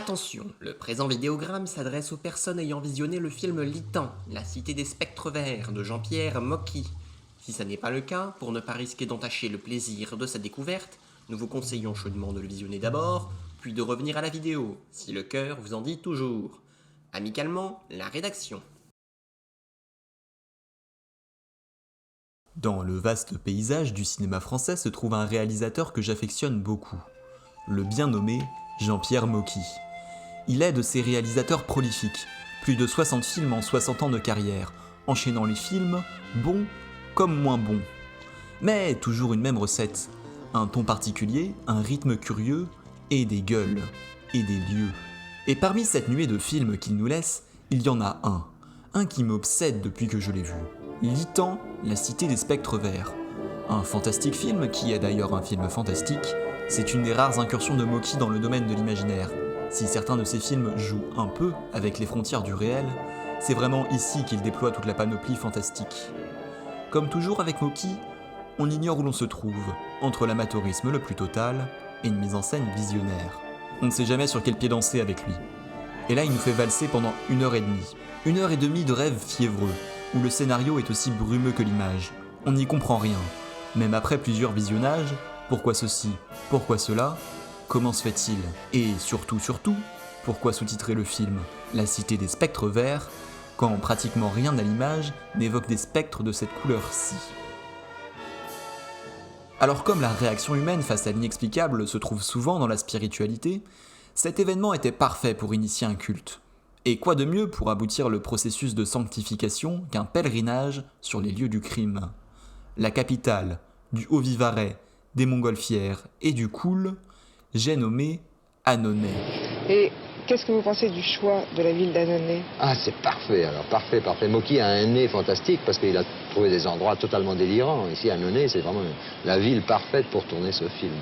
Attention, le présent vidéogramme s'adresse aux personnes ayant visionné le film Litan, La Cité des Spectres Verts de Jean-Pierre Mocky. Si ça n'est pas le cas, pour ne pas risquer d'entacher le plaisir de sa découverte, nous vous conseillons chaudement de le visionner d'abord, puis de revenir à la vidéo, si le cœur vous en dit toujours. Amicalement, la rédaction. Dans le vaste paysage du cinéma français se trouve un réalisateur que j'affectionne beaucoup, le bien nommé Jean-Pierre Mocky. Il est de ces réalisateurs prolifiques, plus de 60 films en 60 ans de carrière, enchaînant les films, bons comme moins bons. Mais toujours une même recette, un ton particulier, un rythme curieux, et des gueules, et des lieux. Et parmi cette nuée de films qu'il nous laisse, il y en a un qui m'obsède depuis que je l'ai vu. Litan, La Cité des Spectres Verts. Un fantastique film qui est d'ailleurs un film fantastique, c'est une des rares incursions de Mocky dans le domaine de l'imaginaire. Si certains de ses films jouent un peu avec les frontières du réel, c'est vraiment ici qu'il déploie toute la panoplie fantastique. Comme toujours avec Mocky, on ignore où l'on se trouve, entre l'amateurisme le plus total et une mise en scène visionnaire. On ne sait jamais sur quel pied danser avec lui. Et là, il nous fait valser pendant 1h30. 1h30 de rêve fiévreux, où le scénario est aussi brumeux que l'image. On n'y comprend rien. Même après plusieurs visionnages, pourquoi ceci, pourquoi cela, comment se fait-il? Et surtout, pourquoi sous-titrer le film La Cité des Spectres Verts, quand pratiquement rien à l'image n'évoque des spectres de cette couleur-ci? Alors comme la réaction humaine face à l'inexplicable se trouve souvent dans la spiritualité, cet événement était parfait pour initier un culte. Et quoi de mieux pour aboutir le processus de sanctification qu'un pèlerinage sur les lieux du crime? La capitale, du Haut-Vivarais, des Montgolfières et du Cool, j'ai nommé Annonay. Et qu'est-ce que vous pensez du choix de la ville d'Annonay? Ah, c'est parfait, alors parfait. Mocky a un nez fantastique parce qu'il a trouvé des endroits totalement délirants. Ici, Annonay, c'est vraiment la ville parfaite pour tourner ce film.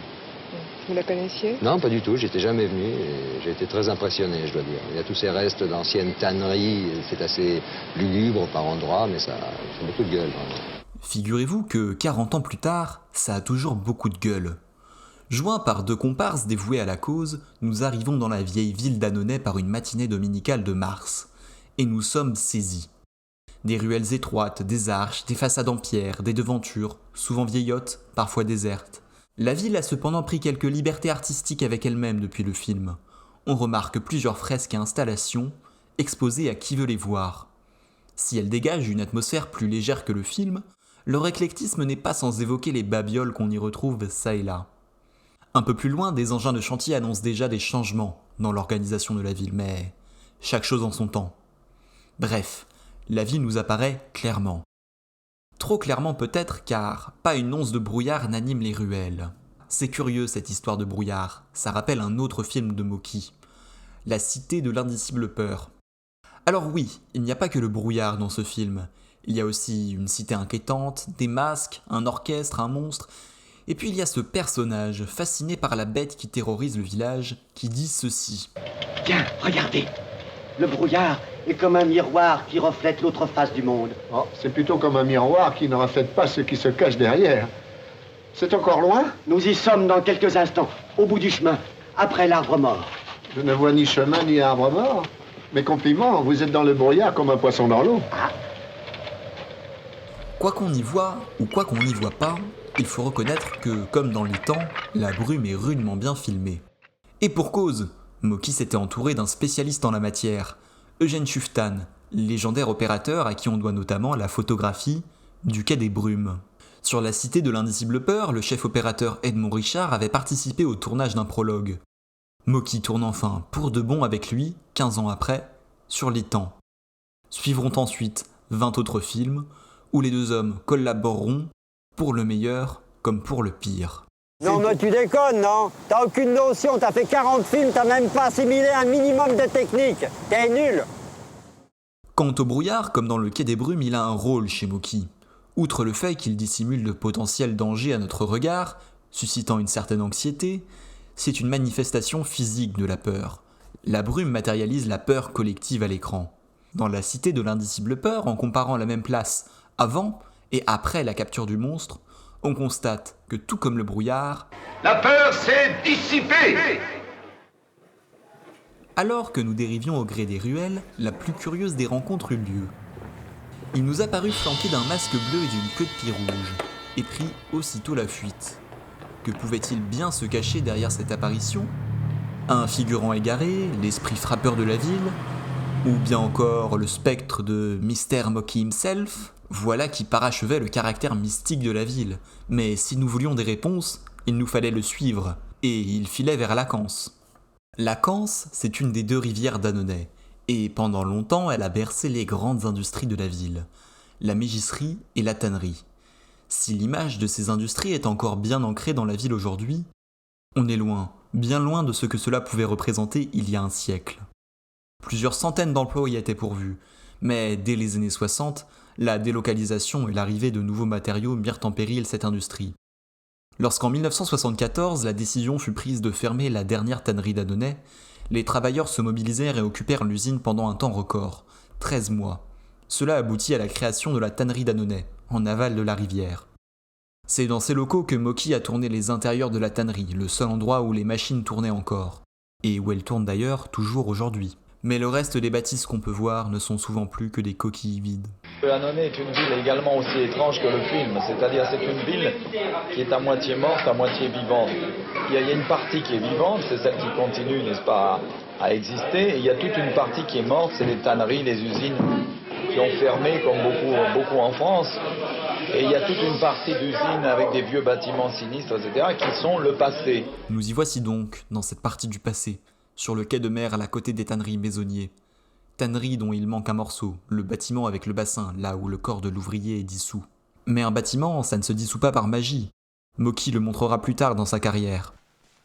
Vous la connaissiez? Non, pas du tout, j'étais jamais venu et j'ai été très impressionné, je dois dire. Il y a tous ces restes d'anciennes tanneries, c'est assez lugubre par endroits, mais ça fait beaucoup de gueule, vraiment. Figurez-vous que 40 ans plus tard, ça a toujours beaucoup de gueule. Joints par deux comparses dévoués à la cause, nous arrivons dans la vieille ville d'Annonay par une matinée dominicale de mars. Et nous sommes saisis. Des ruelles étroites, des arches, des façades en pierre, des devantures, souvent vieillottes, parfois désertes. La ville a cependant pris quelques libertés artistiques avec elle-même depuis le film. On remarque plusieurs fresques et installations, exposées à qui veut les voir. Si elles dégagent une atmosphère plus légère que le film, leur éclectisme n'est pas sans évoquer les babioles qu'on y retrouve çà et là. Un peu plus loin, des engins de chantier annoncent déjà des changements dans l'organisation de la ville, mais chaque chose en son temps. Bref, la ville nous apparaît clairement. Trop clairement peut-être, car pas une once de brouillard n'anime les ruelles. C'est curieux cette histoire de brouillard, ça rappelle un autre film de Mocky, La Cité de l'Indicible Peur. Alors oui, il n'y a pas que le brouillard dans ce film, il y a aussi une cité inquiétante, des masques, un orchestre, un monstre, et puis il y a ce personnage, fasciné par la bête qui terrorise le village, qui dit ceci. Tiens, regardez, le brouillard est comme un miroir qui reflète l'autre face du monde. Oh, c'est plutôt comme un miroir qui ne reflète pas ce qui se cache derrière. C'est encore loin? Nous y sommes dans quelques instants, au bout du chemin, après l'arbre mort. Je ne vois ni chemin ni arbre mort. Mes compliments, vous êtes dans le brouillard comme un poisson dans l'eau. Ah. Quoi qu'on y voit, ou quoi qu'on n'y voit pas, il faut reconnaître que, comme dans Litan, la brume est rudement bien filmée. Et pour cause, Mocky s'était entouré d'un spécialiste en la matière, Eugène Schuftan, légendaire opérateur à qui on doit notamment la photographie du Quai des Brumes. Sur La Cité de l'Indicible Peur, le chef opérateur Edmond Richard avait participé au tournage d'un prologue. Mocky tourne enfin pour de bon avec lui, 15 ans après, sur Litan. Suivront ensuite 20 autres films, où les deux hommes collaboreront, pour le meilleur comme pour le pire. Non mais tu déconnes, non? T'as aucune notion, t'as fait 40 films, t'as même pas assimilé un minimum de technique. T'es nul. Quant au brouillard, comme dans le Quai des Brumes, il a un rôle chez Mocky. Outre le fait qu'il dissimule de potentiels dangers à notre regard, suscitant une certaine anxiété, c'est une manifestation physique de la peur. La brume matérialise la peur collective à l'écran. Dans La Cité de l'Indicible Peur, en comparant la même place avant et après la capture du monstre, on constate que tout comme le brouillard, la peur s'est dissipée. Alors que nous dérivions au gré des ruelles, la plus curieuse des rencontres eut lieu. Il nous apparut flanqué d'un masque bleu et d'une queue de pied rouge, et prit aussitôt la fuite. Que pouvait-il bien se cacher derrière cette apparition ? Un figurant égaré, l'esprit frappeur de la ville ? Ou bien encore le spectre de Mr. Mocky himself ? Voilà qui parachevait le caractère mystique de la ville. Mais si nous voulions des réponses, il nous fallait le suivre, et il filait vers la Canse. La Canse, c'est une des 2 rivières d'Annonay, et pendant longtemps elle a bercé les grandes industries de la ville, la mégisserie et la tannerie. Si l'image de ces industries est encore bien ancrée dans la ville aujourd'hui, on est loin, bien loin de ce que cela pouvait représenter il y a un siècle. Plusieurs centaines d'emplois y étaient pourvus, mais dès les années 60, la délocalisation et l'arrivée de nouveaux matériaux mirent en péril cette industrie. Lorsqu'en 1974, la décision fut prise de fermer la dernière tannerie d'Annonay, les travailleurs se mobilisèrent et occupèrent l'usine pendant un temps record, 13 mois. Cela aboutit à la création de la tannerie d'Annonay, en aval de la rivière. C'est dans ces locaux que Mocky a tourné les intérieurs de la tannerie, le seul endroit où les machines tournaient encore, et où elles tournent d'ailleurs toujours aujourd'hui. Mais le reste des bâtisses qu'on peut voir ne sont souvent plus que des coquilles vides. Annonay est une ville également aussi étrange que le film, c'est-à-dire c'est une ville qui est à moitié morte, à moitié vivante. Il y a une partie qui est vivante, c'est celle qui continue, n'est-ce pas, à exister, et il y a toute une partie qui est morte, c'est les tanneries, les usines qui ont fermé, comme beaucoup en France. Et il y a toute une partie d'usines avec des vieux bâtiments sinistres, etc., qui sont le passé. Nous y voici donc, dans cette partie du passé, sur le quai de mer à la côté des tanneries Maisonnier. Tannerie dont il manque un morceau, le bâtiment avec le bassin, là où le corps de l'ouvrier est dissous. Mais un bâtiment, ça ne se dissout pas par magie. Mocky le montrera plus tard dans sa carrière.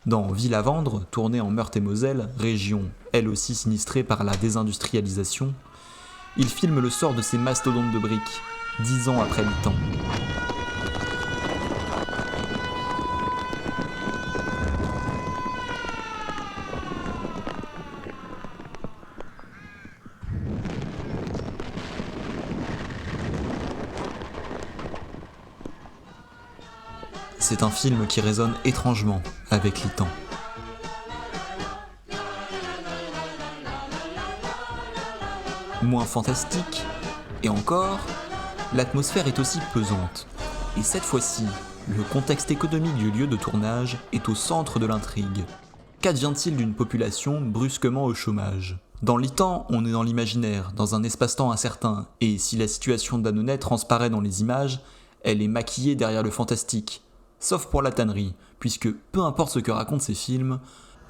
Dans Ville à vendre, tourné en Meurthe-et-Moselle, région elle aussi sinistrée par la désindustrialisation, il filme le sort de ces mastodontes de briques, 10 ans après Littan. C'est un film qui résonne étrangement avec Littan. Moins fantastique, et encore, l'atmosphère est aussi pesante. Et cette fois-ci, le contexte économique du lieu de tournage est au centre de l'intrigue. Qu'advient-il d'une population brusquement au chômage ? Dans Littan, on est dans l'imaginaire, dans un espace-temps incertain, et si la situation d'Annonay transparaît dans les images, elle est maquillée derrière le fantastique. Sauf pour la tannerie, puisque peu importe ce que racontent ces films,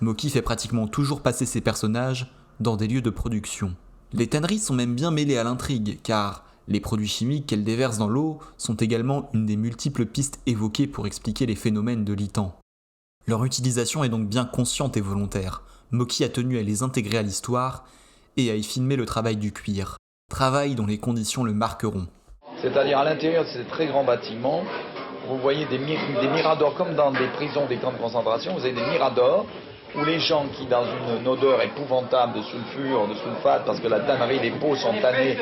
Mocky fait pratiquement toujours passer ses personnages dans des lieux de production. Les tanneries sont même bien mêlées à l'intrigue, car les produits chimiques qu'elles déversent dans l'eau sont également une des multiples pistes évoquées pour expliquer les phénomènes de Littan. Leur utilisation est donc bien consciente et volontaire. Mocky a tenu à les intégrer à l'histoire et à y filmer le travail du cuir, travail dont les conditions le marqueront. C'est-à-dire à l'intérieur de ces très grands bâtiments, vous voyez des miradors comme dans des prisons, des camps de concentration, vous avez des miradors où les gens qui, dans une odeur épouvantable de sulfure, de sulfate, parce que la tannerie, les pots sont tannés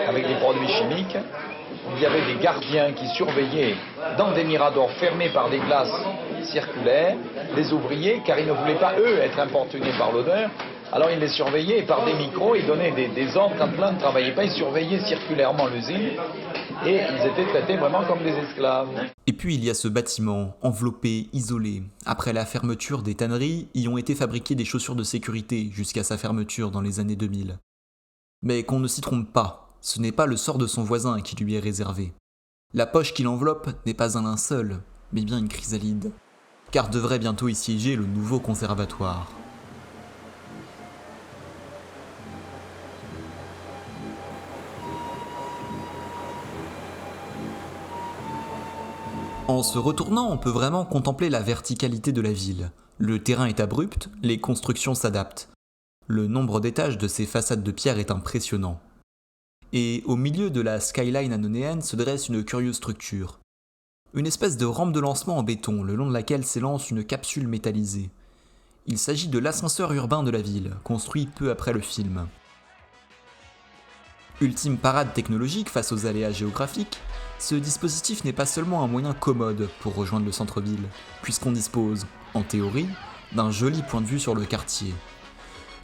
avec des produits chimiques, il y avait des gardiens qui surveillaient dans des miradors fermés par des glaces circulaires les ouvriers, car ils ne voulaient pas, eux, être importunés par l'odeur. Alors ils les surveillaient et par des micros, ils donnaient des ordres quand l'un ne travaillait pas, ils surveillaient circulairement l'usine et ils étaient traités vraiment comme des esclaves. Et puis il y a ce bâtiment, enveloppé, isolé. Après la fermeture des tanneries, y ont été fabriquées des chaussures de sécurité jusqu'à sa fermeture dans les années 2000. Mais qu'on ne s'y trompe pas, ce n'est pas le sort de son voisin qui lui est réservé. La poche qui l'enveloppe n'est pas un linceul, mais bien une chrysalide. Car devrait bientôt y siéger le nouveau conservatoire. En se retournant, on peut vraiment contempler la verticalité de la ville. Le terrain est abrupt, les constructions s'adaptent. Le nombre d'étages de ces façades de pierre est impressionnant. Et au milieu de la skyline annonayenne se dresse une curieuse structure. Une espèce de rampe de lancement en béton, le long de laquelle s'élance une capsule métallisée. Il s'agit de l'ascenseur urbain de la ville, construit peu après le film. Ultime parade technologique face aux aléas géographiques, ce dispositif n'est pas seulement un moyen commode pour rejoindre le centre-ville, puisqu'on dispose, en théorie, d'un joli point de vue sur le quartier.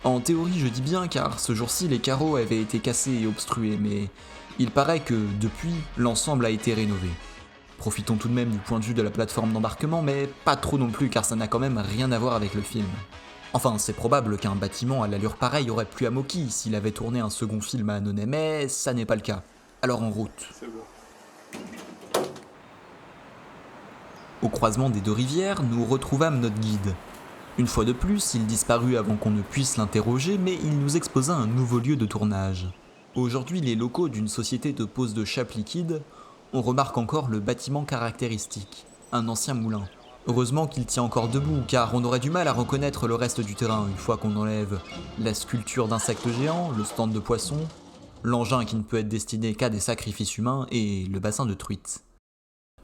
En théorie, je dis bien car ce jour-ci les carreaux avaient été cassés et obstrués, mais il paraît que depuis, l'ensemble a été rénové. Profitons tout de même du point de vue de la plateforme d'embarquement, mais pas trop non plus car ça n'a quand même rien à voir avec le film. Enfin, c'est probable qu'un bâtiment à l'allure pareille aurait plu à Moki s'il avait tourné un second film à Annonay, mais ça n'est pas le cas. Alors en route. Au croisement des deux rivières, nous retrouvâmes notre guide. Une fois de plus, il disparut avant qu'on ne puisse l'interroger, mais il nous exposa un nouveau lieu de tournage. Aujourd'hui, les locaux d'une société de pose de chapes liquides, on remarque encore le bâtiment caractéristique, un ancien moulin. Heureusement qu'il tient encore debout, car on aurait du mal à reconnaître le reste du terrain une fois qu'on enlève la sculpture d'insectes géants, le stand de poissons, l'engin qui ne peut être destiné qu'à des sacrifices humains et le bassin de truites.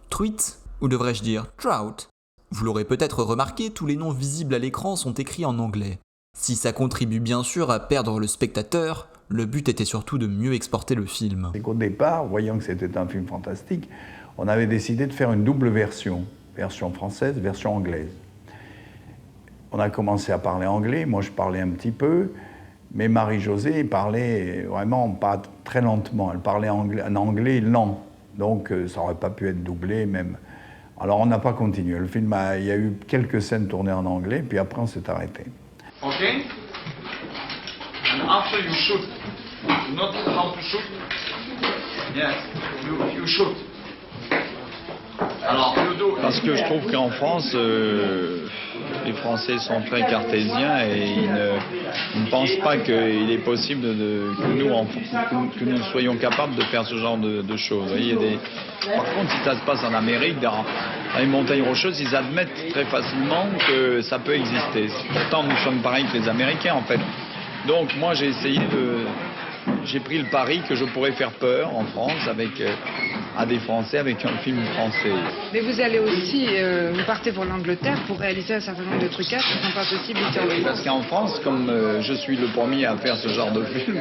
Truites, ou devrais-je dire trout? Vous l'aurez peut-être remarqué, tous les noms visibles à l'écran sont écrits en anglais. Si ça contribue bien sûr à perdre le spectateur, le but était surtout de mieux exporter le film. C'est qu'au départ, voyant que c'était un film fantastique, on avait décidé de faire une double version française, version anglaise. On a commencé à parler anglais, moi je parlais un petit peu, mais Marie-Josée parlait vraiment pas très lentement, elle parlait un anglais lent, donc ça n'aurait pas pu être doublé même. Alors on n'a pas continué, le film il y a eu quelques scènes tournées en anglais, puis après on s'est arrêté. Ok? And after you shoot, not how to shoot. Yes, you shoot. Alors, parce que je trouve qu'en France, les Français sont très cartésiens et ils ne pensent pas qu'il est possible que nous soyons capables de faire ce genre de choses. Par contre, si ça se passe en Amérique, dans les montagnes rocheuses, ils admettent très facilement que ça peut exister. Pourtant, nous sommes pareils que les Américains, en fait. Donc, moi, j'ai pris le pari que je pourrais faire peur en France à des Français avec un film français. Mais vous allez aussi, vous partez pour l'Angleterre pour réaliser un certain nombre de trucages qui ne sont pas possibles ici en France. Parce qu'en France, comme je suis le premier à faire ce genre de film,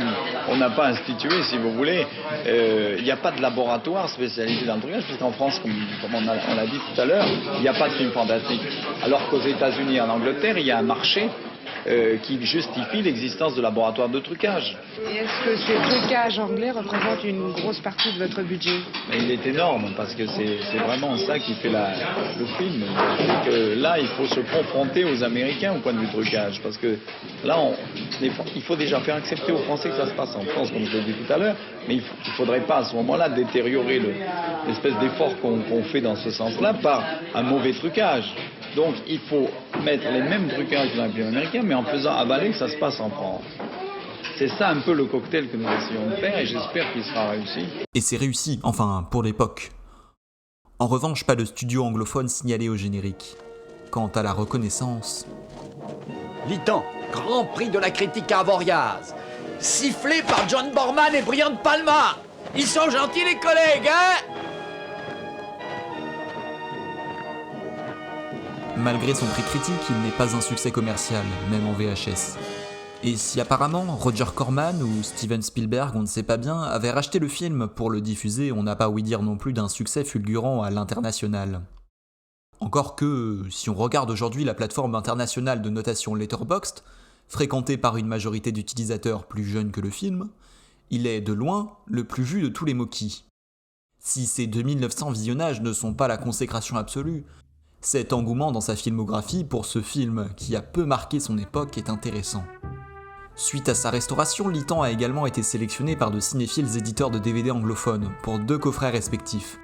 on n'a pas institué, si vous voulez, il n'y a pas de laboratoire spécialisé dans le trucage, puisqu'en France, comme on l'a dit tout à l'heure, il n'y a pas de film fantastique. Alors qu'aux États-Unis et en Angleterre, il y a un marché qui justifie l'existence de laboratoires de trucage. Et est-ce que ces trucages anglais représentent une grosse partie de votre budget? Mais il est énorme, parce que c'est vraiment ça qui fait le film. C'est que là, il faut se confronter aux Américains au point de vue trucage, parce que là, il faut déjà faire accepter aux Français que ça se passe en France, comme je l'ai dit tout à l'heure, mais il ne faudrait pas à ce moment-là détériorer l'espèce d'effort qu'on fait dans ce sens-là par un mauvais trucage. Donc il faut mettre les mêmes trucages dans le film américain, mais en faisant avaler que ça se passe en France. C'est ça un peu le cocktail que nous essayons de faire et j'espère qu'il sera réussi. Et c'est réussi, enfin pour l'époque. En revanche, pas de studio anglophone signalé au générique. Quant à la reconnaissance... Litan, grand prix de la critique à Avoriaz. Sifflé par John Borman et Brian De Palma. Ils sont gentils les collègues, hein? Malgré son prix critique, il n'est pas un succès commercial, même en VHS. Et si apparemment Roger Corman ou Steven Spielberg, on ne sait pas bien, avaient racheté le film pour le diffuser, on n'a pas ouï dire non plus d'un succès fulgurant à l'international. Encore que, si on regarde aujourd'hui la plateforme internationale de notation Letterboxd, fréquentée par une majorité d'utilisateurs plus jeunes que le film, il est de loin le plus vu de tous les Moki. Si ces 2900 visionnages ne sont pas la consécration absolue, cet engouement dans sa filmographie pour ce film qui a peu marqué son époque est intéressant. Suite à sa restauration, Litan a également été sélectionné par de cinéphiles éditeurs de DVD anglophones pour 2 coffrets respectifs.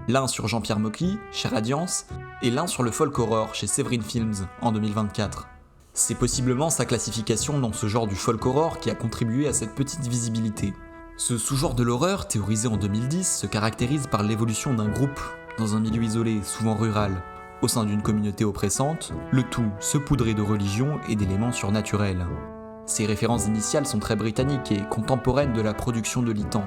L'un sur Jean-Pierre Mocky, chez Radiance, et l'un sur le folk horror chez Severin Films en 2024. C'est possiblement sa classification dans ce genre du folk horror qui a contribué à cette petite visibilité. Ce sous-genre de l'horreur, théorisé en 2010, se caractérise par l'évolution d'un groupe dans un milieu isolé, souvent rural, au sein d'une communauté oppressante, le tout saupoudré de religion et d'éléments surnaturels. Ces références initiales sont très britanniques et contemporaines de la production de Litan.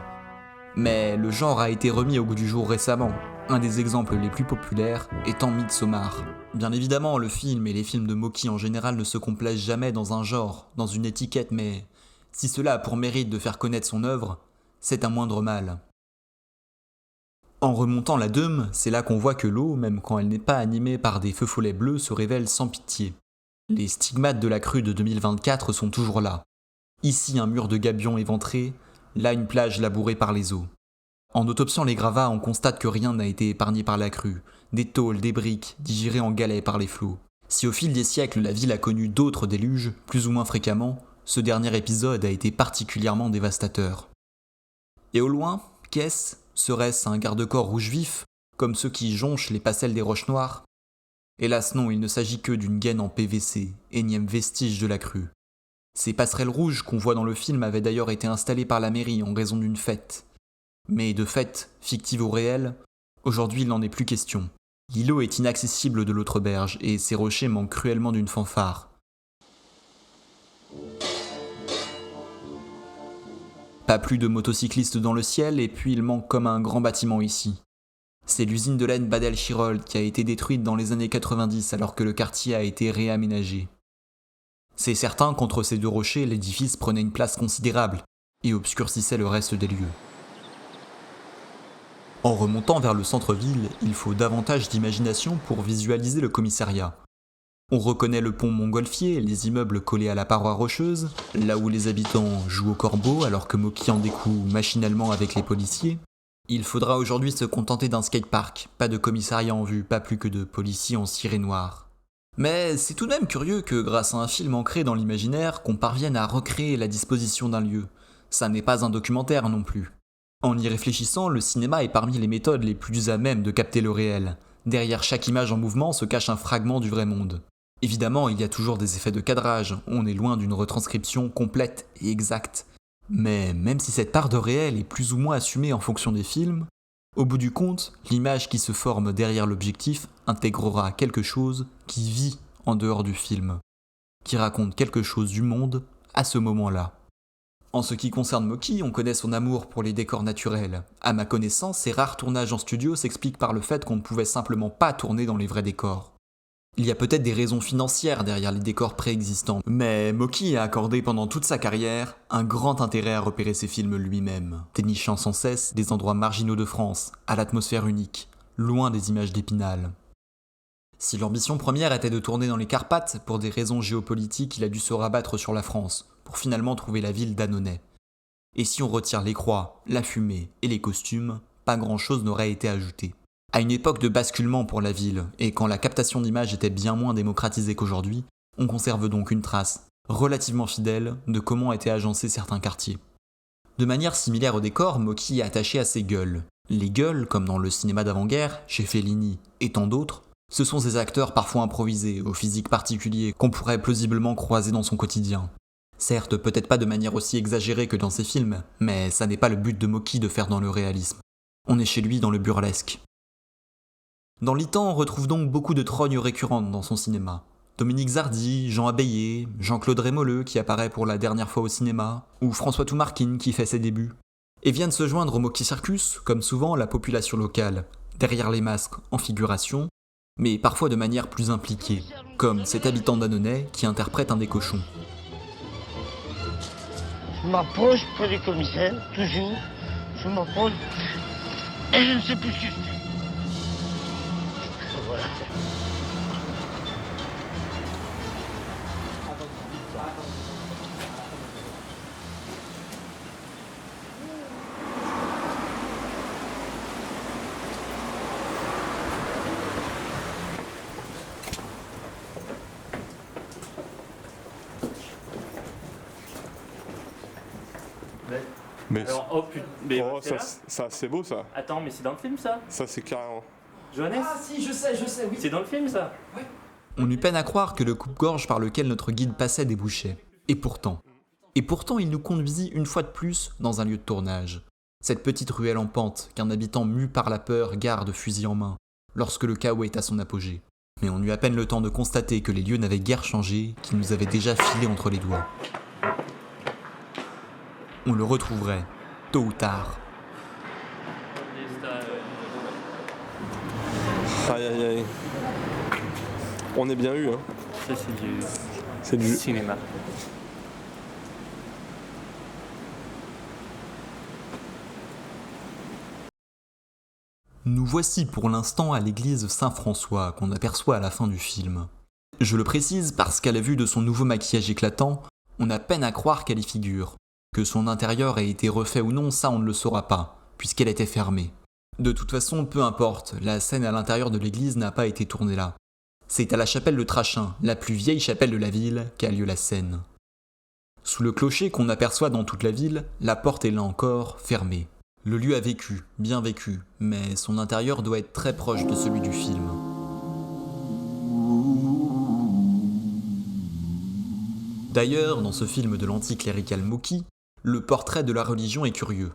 Mais le genre a été remis au goût du jour récemment, un des exemples les plus populaires étant Midsommar. Bien évidemment, le film et les films de Moki en général ne se complaisent jamais dans un genre, dans une étiquette, mais si cela a pour mérite de faire connaître son œuvre, c'est un moindre mal. En remontant la Dôme, c'est là qu'on voit que l'eau, même quand elle n'est pas animée par des feux follets bleus, se révèle sans pitié. Les stigmates de la crue de 2024 sont toujours là. Ici un mur de gabions éventré, là une plage labourée par les eaux. En autopsiant les gravats, on constate que rien n'a été épargné par la crue. Des tôles, des briques, digérées en galets par les flots. Si au fil des siècles la ville a connu d'autres déluges, plus ou moins fréquemment, ce dernier épisode a été particulièrement dévastateur. Et au loin, qu'est-ce ? Serait-ce un garde-corps rouge vif, comme ceux qui jonchent les passerelles des roches noires ? Hélas non, il ne s'agit que d'une gaine en PVC, énième vestige de la crue. Ces passerelles rouges qu'on voit dans le film avaient d'ailleurs été installées par la mairie en raison d'une fête. Mais de fête, fictive ou réelle, aujourd'hui il n'en est plus question. L'îlot est inaccessible de l'autre berge et ses rochers manquent cruellement d'une fanfare. Pas plus de motocyclistes dans le ciel et puis il manque comme un grand bâtiment ici. C'est l'usine de laine Bad el-Chirol qui a été détruite dans les années 90 alors que le quartier a été réaménagé. C'est certain qu'entre ces deux rochers, l'édifice prenait une place considérable et obscurcissait le reste des lieux. En remontant vers le centre-ville, il faut davantage d'imagination pour visualiser le commissariat. On reconnaît le pont Montgolfier, les immeubles collés à la paroi rocheuse, là où les habitants jouent au corbeau alors que Moki en découd machinalement avec les policiers. Il faudra aujourd'hui se contenter d'un skatepark, pas de commissariat en vue, pas plus que de policiers en ciré noir. Mais c'est tout de même curieux que, grâce à un film ancré dans l'imaginaire, qu'on parvienne à recréer la disposition d'un lieu. Ça n'est pas un documentaire non plus. En y réfléchissant, le cinéma est parmi les méthodes les plus à même de capter le réel. Derrière chaque image en mouvement se cache un fragment du vrai monde. Évidemment, il y a toujours des effets de cadrage, on est loin d'une retranscription complète et exacte. Mais même si cette part de réel est plus ou moins assumée en fonction des films, au bout du compte, l'image qui se forme derrière l'objectif intégrera quelque chose qui vit en dehors du film, qui raconte quelque chose du monde à ce moment-là. En ce qui concerne Moki, on connaît son amour pour les décors naturels. À ma connaissance, ses rares tournages en studio s'expliquent par le fait qu'on ne pouvait simplement pas tourner dans les vrais décors. Il y a peut-être des raisons financières derrière les décors préexistants, mais Moki a accordé pendant toute sa carrière un grand intérêt à repérer ses films lui-même, dénichant sans cesse des endroits marginaux de France, à l'atmosphère unique, loin des images d'Épinal. Si l'ambition première était de tourner dans les Carpates, pour des raisons géopolitiques, il a dû se rabattre sur la France, pour finalement trouver la ville d'Annonay. Et si on retire les croix, la fumée et les costumes, pas grand-chose n'aurait été ajouté. À une époque de basculement pour la ville, et quand la captation d'images était bien moins démocratisée qu'aujourd'hui, on conserve donc une trace, relativement fidèle, de comment étaient agencés certains quartiers. De manière similaire au décor, Moki est attaché à ses gueules. Les gueules, comme dans le cinéma d'avant-guerre, chez Fellini et tant d'autres, ce sont ces acteurs parfois improvisés, au physique particulier, qu'on pourrait plausiblement croiser dans son quotidien. Certes, peut-être pas de manière aussi exagérée que dans ses films, mais ça n'est pas le but de Moki de faire dans le réalisme. On est chez lui dans le burlesque. Dans l'Itan, on retrouve donc beaucoup de trognes récurrentes dans son cinéma. Dominique Zardy, Jean Abeillé, Jean-Claude Rémoleux qui apparaît pour la dernière fois au cinéma, ou François Toumarkin qui fait ses débuts. Et viennent se joindre au Moki Circus, comme souvent la population locale, derrière les masques, en figuration, mais parfois de manière plus impliquée, comme cet habitant d'Annonay qui interprète un des cochons. Je m'approche près du commissaire, toujours, je m'approche, et je ne sais plus ce que je fais. Voilà. Mais alors, oh putain, mais oh, ça c'est beau ça. Attends, mais c'est dans le film ça? Ça c'est carrément. Johannes? Ah si, je sais, oui. C'est dans le film ça? Ouais. On eut peine à croire que le coupe-gorge par lequel notre guide passait débouchait. Et pourtant, il nous conduisit une fois de plus dans un lieu de tournage. Cette petite ruelle en pente qu'un habitant mu par la peur garde fusil en main, lorsque le chaos est à son apogée. Mais on eut à peine le temps de constater que les lieux n'avaient guère changé, qu'ils nous avaient déjà filé entre les doigts. On le retrouverait, tôt ou tard. Aïe aïe aïe. On est bien eu hein. Ça c'est du cinéma. Nous voici pour l'instant à l'église Saint-François qu'on aperçoit à la fin du film. Je le précise parce qu'à la vue de son nouveau maquillage éclatant, on a peine à croire qu'elle y figure. Que son intérieur ait été refait ou non, ça on ne le saura pas, puisqu'elle était fermée. De toute façon, peu importe, la scène à l'intérieur de l'église n'a pas été tournée là. C'est à la chapelle de Trachin, la plus vieille chapelle de la ville, qu'a lieu la scène. Sous le clocher qu'on aperçoit dans toute la ville, la porte est là encore, fermée. Le lieu a vécu, bien vécu, mais son intérieur doit être très proche de celui du film. D'ailleurs, dans ce film de l'anticlérical Moki, le portrait de la religion est curieux.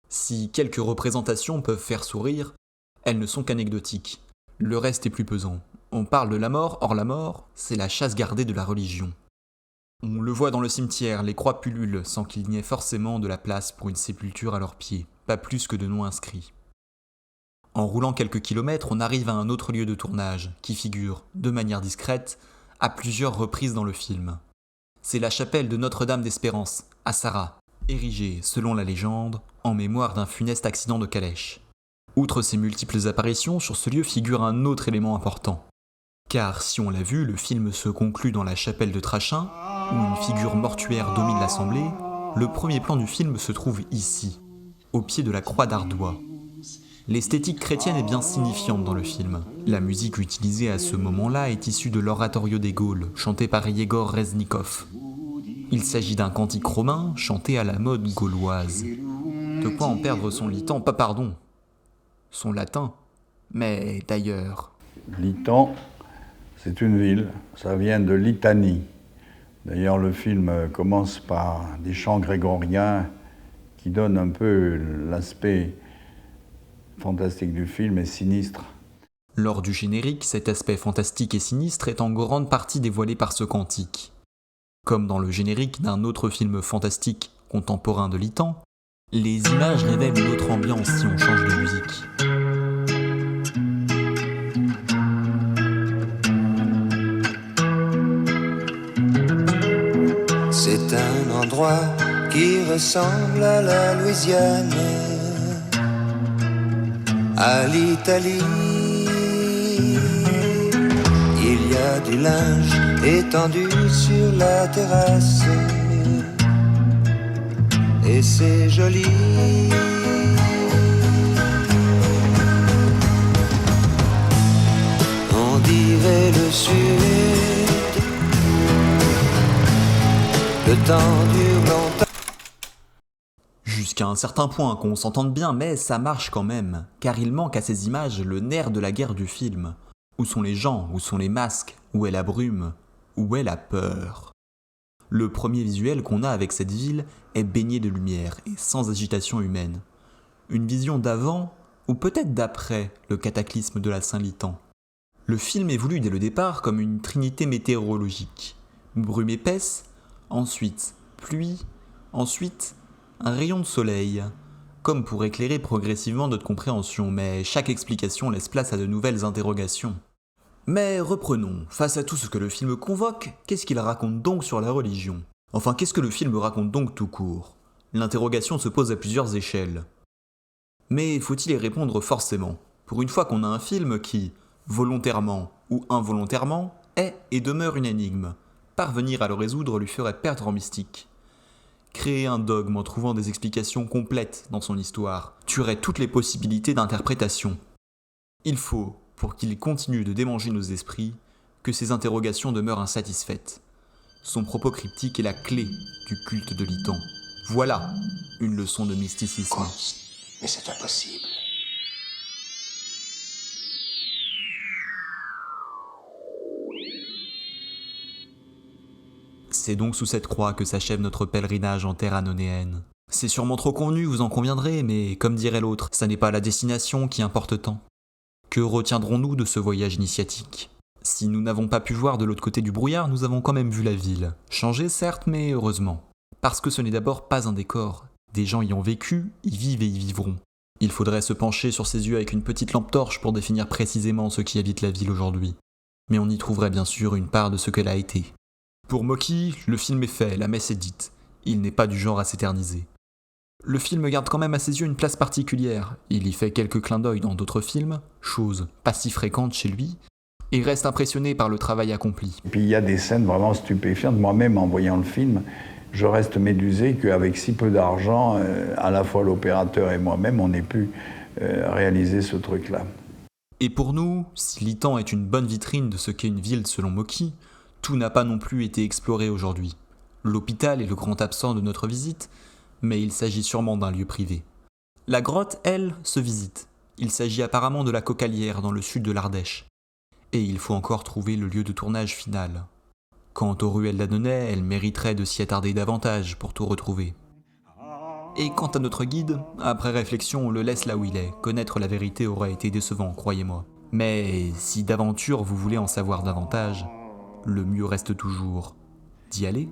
Si quelques représentations peuvent faire sourire, elles ne sont qu'anecdotiques. Le reste est plus pesant. On parle de la mort, or la mort, c'est la chasse gardée de la religion. On le voit dans le cimetière, les croix pullulent sans qu'il n'y ait forcément de la place pour une sépulture à leurs pieds, pas plus que de noms inscrits. En roulant quelques kilomètres, on arrive à un autre lieu de tournage, qui figure, de manière discrète, à plusieurs reprises dans le film. C'est la chapelle de Notre-Dame d'Espérance, à Sarras, érigée, selon la légende, en mémoire d'un funeste accident de calèche. Outre ces multiples apparitions, sur ce lieu figure un autre élément important. Car si on l'a vu, le film se conclut dans la chapelle de Trachin, où une figure mortuaire domine l'assemblée. Le premier plan du film se trouve ici, au pied de la croix d'Ardois. L'esthétique chrétienne est bien signifiante dans le film. La musique utilisée à ce moment-là est issue de l'oratorio des Gaules, chanté par Yegor Reznikov. Il s'agit d'un cantique romain chanté à la mode gauloise. De quoi en perdre son litan, son latin. Mais d'ailleurs... Litan, c'est une ville, ça vient de Litanie. D'ailleurs, le film commence par des chants grégoriens qui donnent un peu l'aspect fantastique du film et sinistre. Lors du générique, cet aspect fantastique et sinistre est en grande partie dévoilé par ce cantique. Comme dans le générique d'un autre film fantastique contemporain de Litan, les images révèlent une autre ambiance si on change de musique. C'est un endroit qui ressemble à la Louisiane, à l'Italie. Il y a du linge étendu sur la terrasse, et c'est joli. On dirait le Sud, le temps dure longtemps. Jusqu'à un certain point, qu'on s'entende bien, mais ça marche quand même, car il manque à ces images le nerf de la guerre du film. Où sont les gens? Où sont les masques? Où est la brume? Où est la peur? Le premier visuel qu'on a avec cette ville est baigné de lumière et sans agitation humaine. Une vision d'avant, ou peut-être d'après, le cataclysme de la Saint-Litan. Le film est voulu dès le départ comme une trinité météorologique. Brume épaisse, ensuite pluie, ensuite un rayon de soleil, comme pour éclairer progressivement notre compréhension, mais chaque explication laisse place à de nouvelles interrogations. Mais reprenons, face à tout ce que le film convoque, qu'est-ce qu'il raconte donc sur la religion? Enfin, qu'est-ce que le film raconte donc tout court? L'interrogation se pose à plusieurs échelles. Mais faut-il y répondre forcément? Pour une fois qu'on a un film qui, volontairement ou involontairement, est et demeure une énigme, parvenir à le résoudre lui ferait perdre en mystique. Créer un dogme en trouvant des explications complètes dans son histoire tuerait toutes les possibilités d'interprétation. Il faut, pour qu'il continue de démanger nos esprits, que ces interrogations demeurent insatisfaites. Son propos cryptique est la clé du culte de Litan. Voilà une leçon de mysticisme. Mais c'est impossible. C'est donc sous cette croix que s'achève notre pèlerinage en terre annonéenne. C'est sûrement trop convenu, vous en conviendrez, mais comme dirait l'autre, ça n'est pas la destination qui importe tant. Que retiendrons-nous de ce voyage initiatique? Si nous n'avons pas pu voir de l'autre côté du brouillard, nous avons quand même vu la ville. Changée certes, mais heureusement. Parce que ce n'est d'abord pas un décor. Des gens y ont vécu, y vivent et y vivront. Il faudrait se pencher sur ses yeux avec une petite lampe torche pour définir précisément ceux qui habitent la ville aujourd'hui. Mais on y trouverait bien sûr une part de ce qu'elle a été. Pour Moki, le film est fait, la messe est dite. Il n'est pas du genre à s'éterniser. Le film garde quand même à ses yeux une place particulière. Il y fait quelques clins d'œil dans d'autres films, chose pas si fréquente chez lui, et reste impressionné par le travail accompli. Et puis il y a des scènes vraiment stupéfiantes. Moi-même, en voyant le film, je reste médusé qu'avec si peu d'argent, à la fois l'opérateur et moi-même, on ait pu réaliser ce truc-là. Et pour nous, si Lithan est une bonne vitrine de ce qu'est une ville selon Mocky, tout n'a pas non plus été exploré aujourd'hui. L'hôpital est le grand absent de notre visite, mais il s'agit sûrement d'un lieu privé. La grotte, elle, se visite. Il s'agit apparemment de la Cocalière dans le sud de l'Ardèche. Et il faut encore trouver le lieu de tournage final. Quant aux ruelles d'Annonay, elles mériteraient de s'y attarder davantage pour tout retrouver. Et quant à notre guide, après réflexion, on le laisse là où il est. Connaître la vérité aurait été décevant, croyez-moi. Mais si d'aventure vous voulez en savoir davantage, le mieux reste toujours d'y aller.